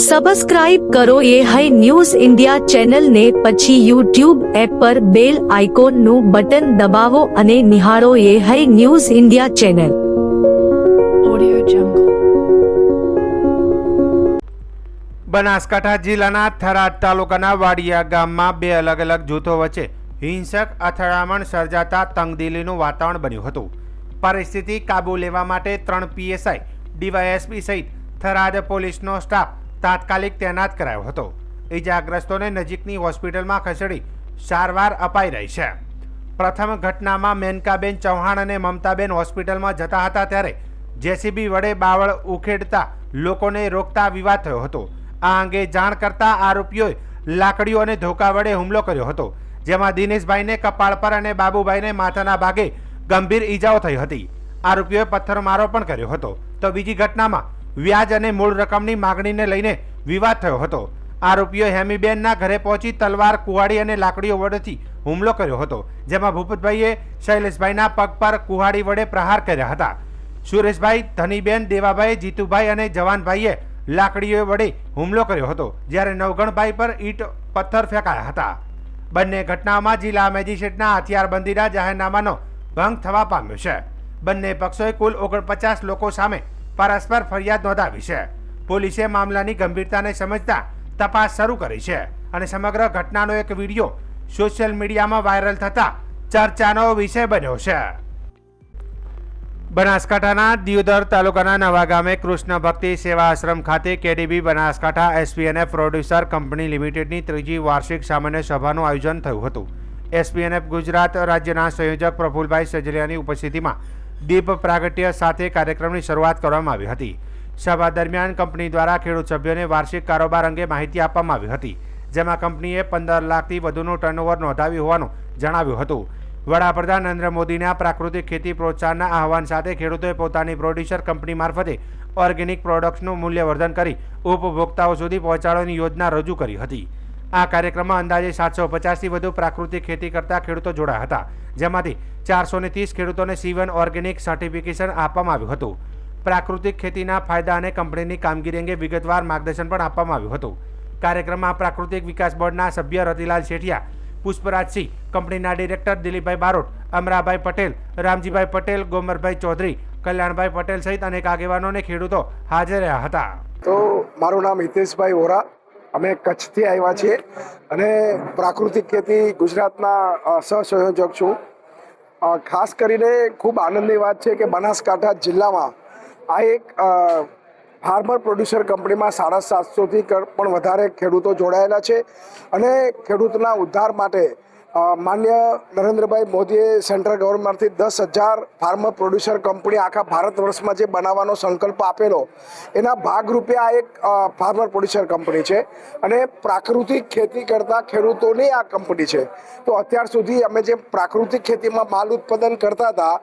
Subscribe કરો એ high news India ચેનલને, પછી યુટ્યુબ એપ પર બેલ આઇકોનનું બટન દબાવો અને નિહાળો એ high news India channel. Audio Jungle. Banaskantha જિલ્લાના થરાદ તાલુકાના વાડિયા ગામમાં બે અલગ અલગ જૂથો વચ્ચે હિંસક અથડામણ સર્જાતા તંગદિલીનું વાતાવરણ બન્યું હતું. પરિસ્થિતિ કાબૂ લેવા માટે 3 PSI, DYSP સહિત થરાદ પોલીસનો સ્ટાફ તાત્કાલિક તૈનાત કરાયો હતો. ઇજાગ્રસ્તોને નજીકની હોસ્પિટલમાં ખસેડી સારવાર અપાઈ રહી છે. પ્રથમ ઘટનામાં મેનકાબેન ચૌહાણ અને મમતાબેન હોસ્પિટલમાં જતા હતા ત્યારે JCB વડે બાવળ ઉખેડતા લોકોને રોકતા વિવાદ થયો હતો. આ અંગે જાણ કરતા આરોપીઓએ લાકડીઓ અને ધોકા વડે હુમલો કર્યો હતો, જેમાં દિનેશભાઈને કપાળ પર અને બાબુભાઈને માથાના ભાગે ગંભીર ઈજાઓ થઈ હતી. આરોપીઓએ પથ્થરમારો પણ કર્યો હતો. તો બીજી ઘટનામાં વ્યાજ અને મૂળ રકમની માગણીને લઈને વિવાદ થયો હતો. આરોપીઓએ હેમીબેનના ઘરે પહોંચી તલવાર, કુહાડી અને લાકડીઓ વડેથી હુમલો કર્યો હતો, જેમાં ભૂપતભાઈએ શૈલેષભાઈના પગ પર કુહાડી વડે પ્રહાર કર્યા હતા. સુરેશભાઈ, ધનીબેન, દેવાભાઈ, જીતુભાઈ અને જવાનભાઈએ લાકડીઓ વડે હુમલો કર્યો હતો, જ્યારે નવગણભાઈ પર ઈંટ પથ્થર ફેંકાયા હતા. બંને ઘટનાઓમાં જિલ્લા મેજિસ્ટ્રેટના હથિયારબંધીના જાહેરનામાનો ભંગ થવા પામ્યો છે. બંને પક્ષોએ કુલ 49 લોકો સામે પરસ્પર ફરિયાદ નોંધાવી છે. પોલીસે મામલાની ગંભીરતાને સમજતા તપાસ શરૂ કરી છે અને સમગ્ર ઘટનાનો એક વિડીયો સોશિયલ મીડિયામાં વાયરલ થતા ચર્ચાનો વિષય બન્યો છે. બનાસકાંઠાના દિયોદર તાલુકાના નવા ગામે કૃષ્ણ ભક્તિ સેવા આશ્રમ ખાતે KDB Banaskantha SPNF producer company લિમિટેડની 3જી વાર્ષિક સામાન્ય સભાનું આયોજન થયું હતું. SPNF ગુજરાત રાજ્યના સંયોજક પ્રફુલભાઈ સજલિયાની ઉપસ્થિતિમાં દીપ પ્રાગટ્ય સાથે કાર્યક્રમની શરૂઆત કરવામાં આવી હતી. સભા દરમિયાન કંપની દ્વારા ખેડૂત સભ્યોને વાર્ષિક કારોબાર અંગે માહિતી આપવામાં આવી હતી, જેમાં કંપનીએ 15 લાખથી વધુનું ટર્નઓવર નોંધાવ્યું હોવાનું જણાવ્યું હતું. વડાપ્રધાન નરેન્દ્ર મોદીના પ્રાકૃતિક ખેતી પ્રોત્સાહનના આહવાન સાથે ખેડૂતોએ પોતાની પ્રોડ્યુસર કંપની મારફતે ઓર્ગેનિક પ્રોડક્ટ્સનું મૂલ્યવર્ધન કરી ઉપભોક્તાઓ સુધી પહોંચાડવાની યોજના રજૂ કરી હતી. આ કાર્યક્રમમાં અંદાજે 750થી વધુ પ્રાકૃતિક ખેતી કરતા ખેડૂતો જોડાયા હતા, જેમાંથી 430 ખેડૂતોને C1 ઓર્ગેનિક સર્ટિફિકેશન આપવામાં આવ્યું હતું. પ્રાકૃતિક ખેતીના ફાયદા અને કંપનીની કામગીરી અંગે વિગતવાર માર્ગદર્શન પણ આપવામાં આવ્યું હતું. કાર્યક્રમમાં પ્રાકૃતિક વિકાસ બોર્ડના સભ્ય રતિલાલ શેઠિયા, પુષ્પરાજસિંહ, કંપનીના ડિરેક્ટર દિલીપભાઈ બારોટ, અમરાભાઈ પટેલ, રામજીભાઈ પટેલ, ગોમરભાઈ ચૌધરી, કલ્યાણભાઈ પટેલ સહિત અનેક આગેવાનો અને ખેડૂતો હાજર રહ્યા હતા. તો મારું નામ હિતેશભાઈ વોરા, અમે કચ્છથી આવ્યા છીએ અને પ્રાકૃતિક ખેતી ગુજરાતના સહસંયોજક છું. ખાસ કરીને ખૂબ આનંદની વાત છે કે બનાસકાંઠા જિલ્લામાં આ એક ફાર્મર પ્રોડ્યુસર કંપનીમાં 750થી પણ વધારે ખેડૂતો જોડાયેલા છે અને ખેડૂતના ઉદ્ધાર માટે માન્ય નરેન્દ્રભાઈ મોદીએ સેન્ટ્રલ ગવર્મેન્ટથી 10,000 ફાર્મર પ્રોડ્યુસર કંપની આખા ભારત વર્ષમાં જે બનાવવાનો સંકલ્પ આપેલો, એના ભાગરૂપે આ એક ફાર્મર પ્રોડ્યુસર કંપની છે અને પ્રાકૃતિક ખેતી કરતા ખેડૂતોની આ કંપની છે. તો અત્યાર સુધી અમે જે પ્રાકૃતિક ખેતીમાં માલ ઉત્પાદન કરતા હતા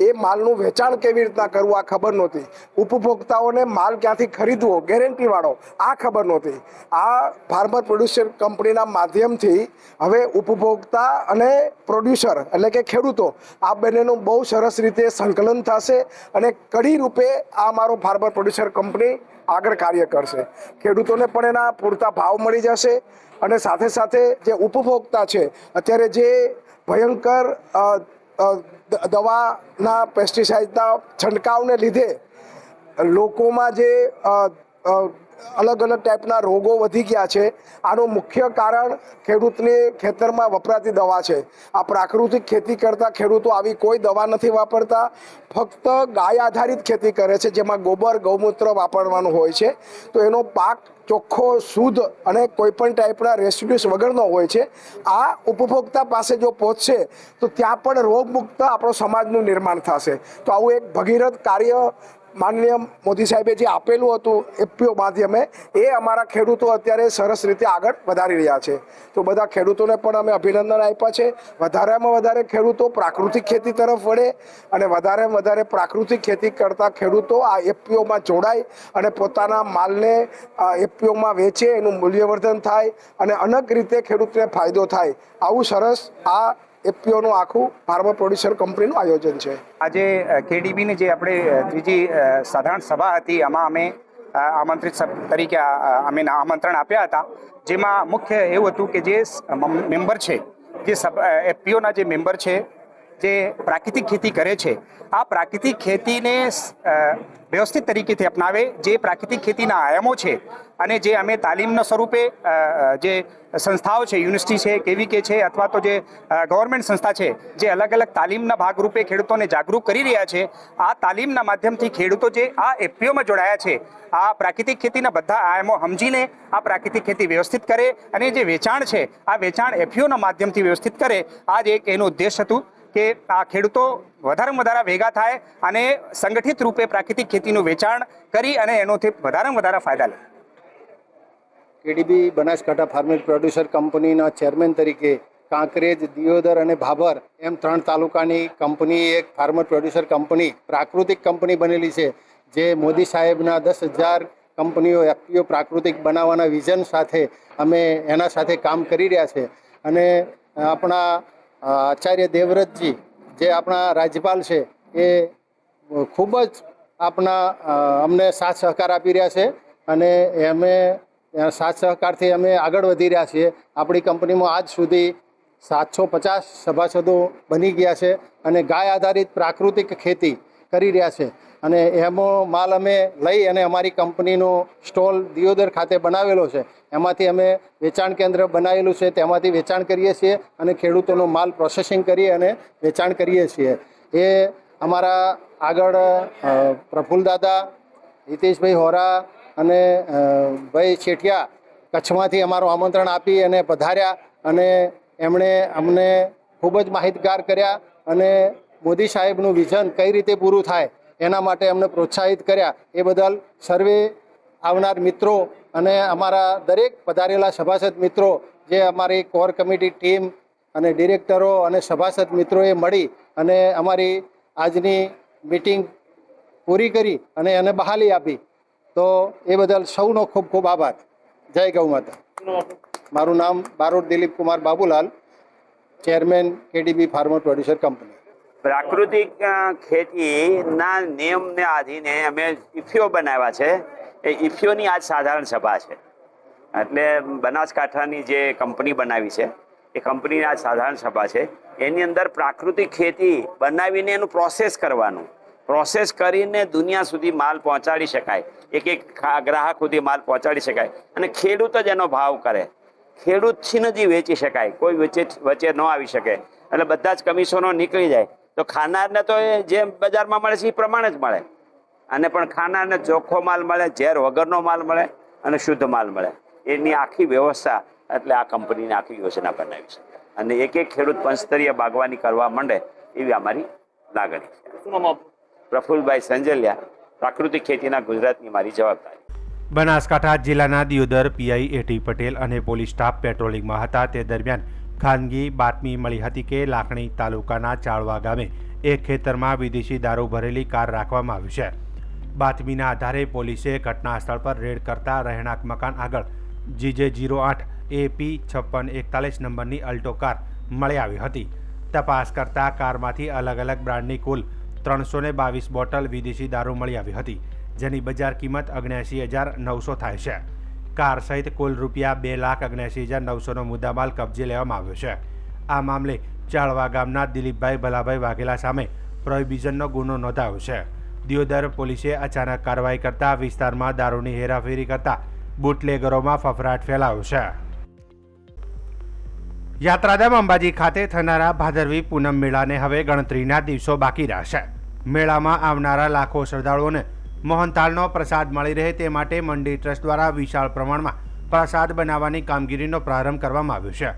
એ માલનું વેચાણ કેવી રીતના કરવું આ ખબર નહોતી. ઉપભોક્તાઓને માલ ક્યાંથી ખરીદવો ગેરંટીવાળો આ ખબર નહોતી. આ ફાર્મર પ્રોડ્યુસર કંપનીના માધ્યમથી હવે ઉપભોક્તા અને પ્રોડ્યુસર એટલે કે ખેડૂતો આ બંનેનું બહુ સરસ રીતે સંકલન થશે અને કડી રૂપે આ મારો ફાર્મર પ્રોડ્યુસર કંપની આગળ કાર્ય કરશે. ખેડૂતોને પણ એના પૂરતા ભાવ મળી જશે અને સાથે સાથે જે ઉપભોક્તા છે અત્યારે જે ભયંકર દવાના પેસ્ટિસાઇડના છંટકાવને લીધે લોકોમાં જે અલગ અલગ ટાઈપના રોગો વધી ગયા છે, આનું મુખ્ય કારણ ખેડૂતની ખેતરમાં વપરાતી દવા છે. આ પ્રાકૃતિક ખેતી કરતા ખેડૂતો આવી કોઈ દવા નથી વાપરતા, ફક્ત ગાય આધારિત ખેતી કરે છે, જેમાં ગોબર ગૌમૂત્ર વાપરવાનું હોય છે. તો એનો પાક ચોખ્ખો, શુદ્ધ અને કોઈ પણ ટાઈપના રેસિડ્યુસ વગરનો હોય છે. આ ઉપભોક્તા પાસે જો પહોંચશે તો ત્યાં પણ રોગમુક્ત આપણો સમાજનું નિર્માણ થશે. તો આવું એક ભગીરથ કાર્ય માનનીય મોદી સાહેબે જે આપેલું હતું FPO માધ્યમે, એ અમારા ખેડૂતો અત્યારે સરસ રીતે આગળ વધારી રહ્યા છે. તો બધા ખેડૂતોને પણ અમે અભિનંદન આપ્યા છે. વધારેમાં વધારે ખેડૂતો પ્રાકૃતિક ખેતી તરફ વળે અને વધારેમાં વધારે પ્રાકૃતિક ખેતી કરતા ખેડૂતો આ FPOમાં જોડાય અને પોતાના માલને FPOમાં વેચે, એનું મૂલ્યવર્ધન થાય અને અનેક રીતે ખેડૂતને ફાયદો થાય. આવું સરસ આ FPOનું આખું ફાર્મર પ્રોડ્યુસર કંપનીનું આયોજન છે. આજે KDBની જે આપણે ત્રીજી સાધારણ સભા હતી, આમાં અમે આમંત્રિત તરીકે અમે આમંત્રણ આપ્યા હતા, જેમાં મુખ્ય એવું હતું કે જે મેમ્બર છે, જે એફપીઓના જે મેમ્બર છે, જે પ્રાકૃતિક ખેતી કરે છે, આ પ્રાકૃતિક ખેતીને વ્યવસ્થિત તરીકેથી અપનાવે, જે પ્રાકૃતિક ખેતીના આયામો છે અને જે અમે તાલીમના સ્વરૂપે જે સંસ્થાઓ છે, યુનિવર્સિટી છે, કેવીકે છે, અથવા તો જે ગવર્મેન્ટ સંસ્થા છે, જે અલગ અલગ તાલીમના ભાગરૂપે ખેડૂતોને જાગૃત કરી રહ્યા છે, આ તાલીમના માધ્યમથી ખેડૂતો જે આ એફપીઓમાં જોડાયા છે, આ પ્રાકૃતિક ખેતીના બધા આયામો સમજીને આ પ્રાકૃતિક ખેતી વ્યવસ્થિત કરે અને જે વેચાણ છે, આ વેચાણ એફપીઓના માધ્યમથી વ્યવસ્થિત કરે. આ જ એક એનું ઉદ્દેશ હતું કે આ ખેડૂતો વધારેમાં વધારે ભેગા થાય અને સંગઠિત રૂપે પ્રાકૃતિક ખેતીનું વેચાણ કરી અને એનોથી વધારેમાં વધારે ફાયદા લે. કેડીબી બનાસકાંઠા ફાર્મર પ્રોડ્યુસર કંપનીના ચેરમેન તરીકે કાંકરેજ, દિયોદર અને ભાભર એમ 3 તાલુકાની કંપની એક ફાર્મર પ્રોડ્યુસર કંપની પ્રાકૃતિક કંપની બનેલી છે, જે મોદી સાહેબના 10,000 કંપનીઓ એફપીઓ પ્રાકૃતિક બનાવવાના વિઝન સાથે અમે એના સાથે કામ કરી રહ્યા છે. અને આપણા આચાર્ય દેવવ્રતજી, જે આપણા રાજ્યપાલ છે, એ ખૂબ જ અમને સાથ સહકાર આપી રહ્યા છે અને અમે સાથ સહકારથી અમે આગળ વધી રહ્યા છીએ. આપણી કંપનીમાં આજ સુધી 750 સભાસદો બની ગયા છે અને ગાય આધારિત પ્રાકૃતિક ખેતી કરી રહ્યા છે. અને એનો માલ અમે લઈ અને અમારી કંપનીનો સ્ટોલ દિયોદર ખાતે બનાવેલો છે. એમાંથી અમે વેચાણ કેન્દ્ર બનાવેલું છે, તેમાંથી વેચાણ કરીએ છીએ અને ખેડૂતોનો માલ પ્રોસેસિંગ કરી અને વેચાણ કરીએ છીએ. એ અમારા આગળ પ્રફુલ્લદાદા, હિતેશભાઈ હોરા અને ભાઈ શેઠિયા કચ્છમાંથી અમારું આમંત્રણ આપી અને પધાર્યા અને એમણે અમને ખૂબ જ માહિતગાર કર્યા અને મોદી સાહેબનું વિઝન કઈ રીતે પૂરું થાય એના માટે અમને પ્રોત્સાહિત કર્યા. એ બદલ સર્વે આવનાર મિત્રો અને અમારા દરેક પધારેલા સભાસદ મિત્રો, જે અમારી કોર કમિટી ટીમ અને ડિરેક્ટરો અને સભાસદ મિત્રોએ મળી અને અમારી આજની મિટિંગ પૂરી કરી અને એને બહાલી આપી, તો એ બદલ સૌનો ખૂબ ખૂબ આભાર. જય ગૌ માતા. મારું નામ Barot Dilip Kumar Babulal, chairman KDB farmer producer company. પ્રાકૃતિક ખેતીના નિયમને આધીને અમે ઇફીઓ બનાવ્યા છે. એ ઇફીઓની આજ સાધારણ સભા છે. એટલે બનાસકાંઠાની જે કંપની બનાવી છે, એ કંપનીની આજ સાધારણ સભા છે. એની અંદર પ્રાકૃતિક ખેતી બનાવીને એનું પ્રોસેસ કરવાનું, પ્રોસેસ કરીને દુનિયા સુધી માલ પહોંચાડી શકાય, એક ગ્રાહક સુધી માલ પહોંચાડી શકાય અને ખેડૂત જ એનો ભાવ કરે, ખેડૂતથી જ વેચી શકાય, કોઈ વચ્ચે ન આવી શકે. એટલે બધા જ કમિશનો નીકળી જાય તો ખાનારને તો એ જેમ બજારમાં મળે છે એ પ્રમાણે જ મળે, અને પણ ખાનારને ચોખ્ખો માલ મળે, ઝેર વગરનો માલ મળે અને શુદ્ધ માલ મળે. એની આખી વ્યવસ્થા એટલે આ કંપનીને આખી યોજના બનાવી છે અને એક ખેડૂત પંચસ્તરીય બાગવાની કરવા માંડે એવી અમારી લાગણી છે. પ્રફુલભાઈ સંજલિયા, પ્રાકૃતિક ખેતીના ગુજરાતની મારી જવાબદારી. બનાસકાંઠા જિલ્લાના દિયોદર પીઆઈ એટી પટેલ અને પોલીસ સ્ટાફ પેટ્રોલિંગમાં હતા. તે દરમિયાન ખાનગી બાતમી મળી હતી કે લાખણી તાલુકાના ચાળવા ગામે એક ખેતરમાં વિદેશી દારૂ ભરેલી કાર રાખવામાં આવી છે. બાતમીના આધારે પોલીસે ઘટના સ્થળ પર રેડ કરતા રહેણાંક મકાન આગળ GJ08 AP 5641 નંબરની અલ્ટો કાર મળી આવી હતી. તપાસ કરતા કારમાંથી અલગ અલગ બ્રાન્ડની કુલ 322 બોટલ વિદેશી દારૂ મળી આવી હતી, જેની બજાર કિંમત 79,900 થાય છે. કાર સહિત કુલ રૂપિયા 2,79,900નો મુદ્દામાલ કબજે લેવામાં આવ્યો છે. આ મામલે ચાળવા ગામના દિલીપભાઈ ભલાભાઈ વાઘેલા સામે પ્રોહિબિશનનો ગુનો નોંધાયો છે. દિયોદર પોલીસે અચાનક કાર્યવાહી કરતા વિસ્તારમાં દારૂની હેરાફેરી કરતા બુટલેગરોમાં ફફડાટ ફેલાયો છે. યાત્રાધામ અંબાજી ખાતે થનારા ભાદરવી પૂનમ મેળાને હવે ગણતરીના દિવસો બાકી રહેશે. મેળામાં આવનારા લાખો શ્રદ્ધાળુઓને મોહનથાળનો પ્રસાદ મળી રહે તે માટે મંડી ટ્રસ્ટ દ્વારા વિશાળ પ્રમાણમાં પ્રસાદ બનાવવાની કામગીરીનો પ્રારંભ કરવામાં આવ્યો છે.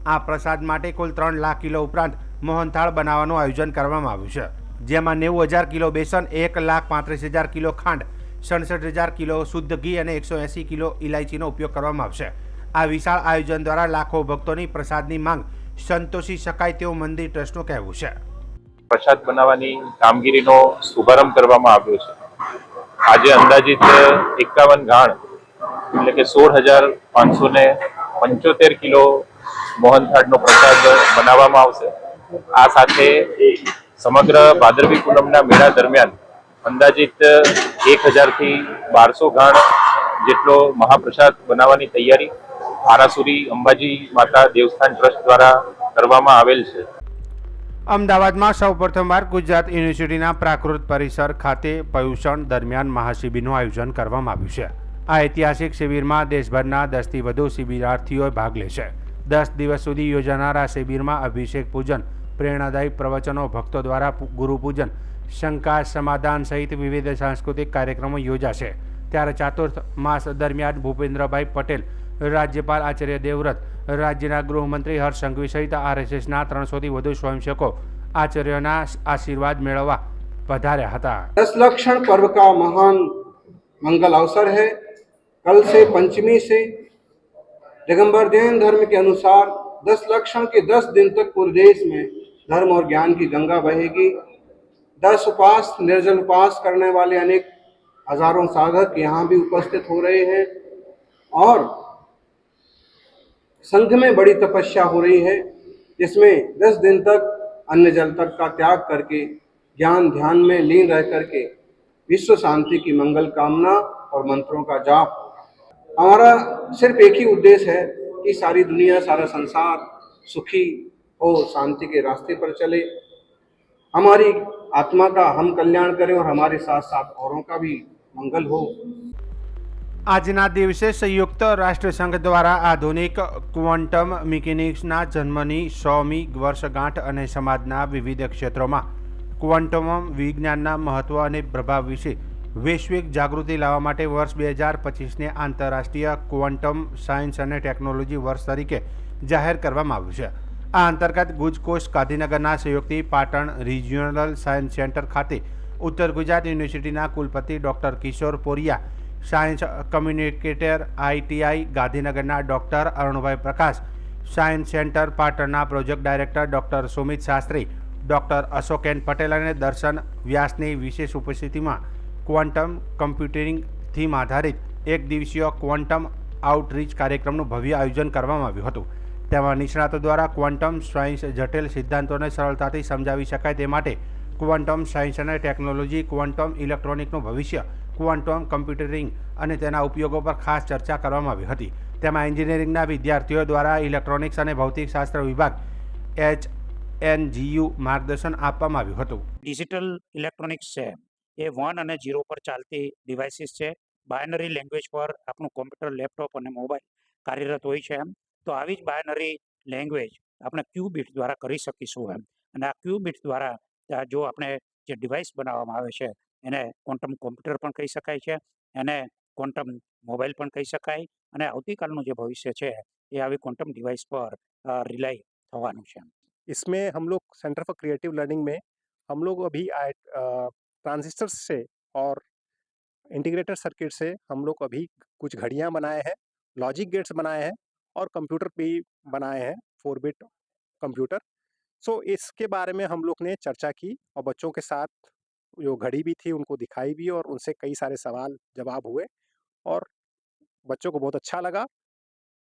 આ પ્રસાદ માટે કુલ 3 લાખ કિલો ઉપરાંત મોહનથાળ બનાવવાનું આયોજન કરવામાં આવ્યું છે, જેમાં 90,000 કિલો બેસન, 1,35,000 કિલો ખાંડ, 67,000 કિલો શુદ્ધ ઘી અને 180 કિલો ઇલાયચીનો ઉપયોગ કરવામાં આવશે. આ વિશાળ આયોજન દ્વારા લાખો ભક્તોની પ્રસાદની માંગ સંતોષી શકાય તેવું મંદિર ટ્રસ્ટનું કહેવું છે. પ્રસાદ બનાવવાની કામગીરીનો શુભારંભ કરવામાં આવ્યો છે. આજે અંદાજિત 51 ગાણ એટલે કે 16,575 કિલો મોહનથાળનો પ્રસાદ બનાવવામાં આવશે. આ સાથે સમગ્ર ભાદરવી પૂનમના મેળા દરમિયાન અંદાજિત 1000થી 1200 ગાણ જેટલો મહાપ્રસાદ બનાવવાની તૈયારી આરાસુરી અંબાજી માતા દેવસ્થાન ટ્રસ્ટ દ્વારા કરવામાં આવેલ છે. અમદાવાદમાં સૌ પ્રથમવાર ગુજરાત યુનિવર્સિટીના પ્રાકૃત પરિસર ખાતે પર્યુષણ દરમિયાન મહાશિબિરનું આયોજન કરવામાં આવ્યું છે. આ ઐતિહાસિક શિબિરમાં દેશભરના 10થી વધુ શિબિરાર્થીઓ ભાગ લેશે. 10 દિવસ સુધી યોજાનાર આ શિબિરમાં અભિષેક પૂજન, પ્રેરણાદાયી પ્રવચનો, ભક્તો દ્વારા ગુરુપૂજન, શંકા સમાધાન સહિત વિવિધ સાંસ્કૃતિક કાર્યક્રમો યોજાશે. ત્યારે ચાતુર્થ માસ દરમિયાન ભૂપેન્દ્રભાઈ પટેલ, રાજ્યપાલ આચાર્ય દેવવ્રત, રાજ્યના ગૃહમંત્રી હર્ષ સંઘવી સહિત RSSના 300થી વધુ સ્વયંસેવકો આચાર્યોના આશીર્વાદ મેળવવા પધાર્યા હતા. 10 लक्षण पर्व का महान मंगल अवसर है. कल से पंचमी से दिगंबर जैन धर्म के अनुसार 10 लक्षण के 10 दिन तक पूरे देश में धर्म और ज्ञान की गंगा बहेगी. 10 उपास निर्जल उपास करने वाले अनेक हजारों साधक यहाँ भी उपस्थित हो रहे हैं और संघ में बड़ी तपस्या हो रही है जिसमें 10 दिन तक अन्न जल तक का त्याग करके ज्ञान ध्यान में लीन रह करके विश्व शांति की मंगल कामना और मंत्रों का जाप. हमारा सिर्फ एक ही उद्देश्य है कि सारी दुनिया सारा संसार सुखी हो, शांति के रास्ते पर चले, हमारी आत्मा का हम कल्याण करें और हमारे साथ साथ औरों का भी मंगल हो. આજના દિવસે સંયુક્ત રાષ્ટ્રસંઘ દ્વારા આધુનિક ક્વોન્ટમ મિકેનિક્સના જન્મની 100મી વર્ષગાંઠ અને સમાજના વિવિધ ક્ષેત્રોમાં ક્વોન્ટમ વિજ્ઞાનના મહત્વ અને પ્રભાવ વિશે વૈશ્વિક જાગૃતિ લાવવા માટે વર્ષ 2025ને આંતરરાષ્ટ્રીય ક્વોન્ટમ સાયન્સ અને ટેકનોલોજી વર્ષ તરીકે જાહેર કરવામાં આવ્યું છે. આ અંતર્ગત ગુજકોસ્ટ ગાંધીનગરના સહયોગથી પાટણ રિજિયોનલ સાયન્સ સેન્ટર ખાતે ઉત્તર ગુજરાત યુનિવર્સિટીના કુલપતિ doctor Kishor Poriya, science communicator ITI ગાંધીનગરના doctor Arunbhai Prakash, science centre પાટણના project director doctor Sumit Shastri, doctor Ashokan Patel અને દર્શન વ્યાસની વિશેષ ઉપસ્થિતિમાં ક્વોન્ટમ કમ્પ્યુટિંગ થીમ આધારિત એક દિવસીય ક્વોન્ટમ આઉટરીચ કાર્યક્રમનું ભવ્ય આયોજન કરવામાં આવ્યું હતું. તેમાં નિષ્ણાતો દ્વારા ક્વોન્ટમ સાયન્સ જટિલ સિદ્ધાંતોને સરળતાથી સમજાવી શકાય તે માટે ક્વોન્ટમ સાયન્સ અને ટેકનોલોજી, ક્વોન્ટમ ઇલેક્ટ્રોનિકનું ભવિષ્ય, ક્વોન્ટમ કમ્પ્યુટિંગ અને તેના ઉપયોગો પર ખાસ ચર્ચા કરવામાં આવી હતી. તેમાં એન્જિનિયરિંગના વિદ્યાર્થીઓ દ્વારા ઇલેક્ટ્રોનિક્સ અને ભૌતિકશાસ્ત્ર વિભાગ HNGU માર્ગદર્શન આપવામાં આવ્યું હતું. ડિજિટલ ઇલેક્ટ્રોનિક્સ છે એ 1 અને 0 પર ચાલતી ડિવાઇસીસ છે. બાયનરી લેંગ્વેજ પર આપણું કોમ્પ્યુટર, લેપટોપ અને મોબાઈલ કાર્યરત હોય છે. તો આવી જ બાયનરી લેંગ્વેજ આપણે ક્યુબિટ દ્વારા કરી શકીશું અને આ ક્યુબિટ દ્વારા જો આપણે જે ડિવાઇસ બનાવવામાં આવે છે એને ક્વોન્ટમ કોમ્પ્યુટર પણ કહી શકાય છે, એને ક્વોન્ટમ મોબાઈલ પણ કહી શકાય અને આવતીકાલનું જે ભવિષ્ય છે એ આવી ક્વોન્ટમ ડિવાઇસ પર રિલાય થવાનું છે. इसमें हम लोग सेंटर फॉर क्रिएटिव लर्निंग में हम लोग अभी ट्रांजिस्टर से और इंटीग्रेटेड सर्किट से हम लोग अभी कुछ घड़ियां बनाए हैं, लॉजिक गेट्स बनाए हैं और कंप्यूटर भी बनाए हैं, 4-बिट कंप्यूटर. सो इसके बारे में हम लोग ने चर्चा की और बच्चों के साथ जो घड़ी भी थी उनको दिखाई भी और उनसे कई सारे सवाल जवाब हुए और बच्चों को बहुत अच्छा लगा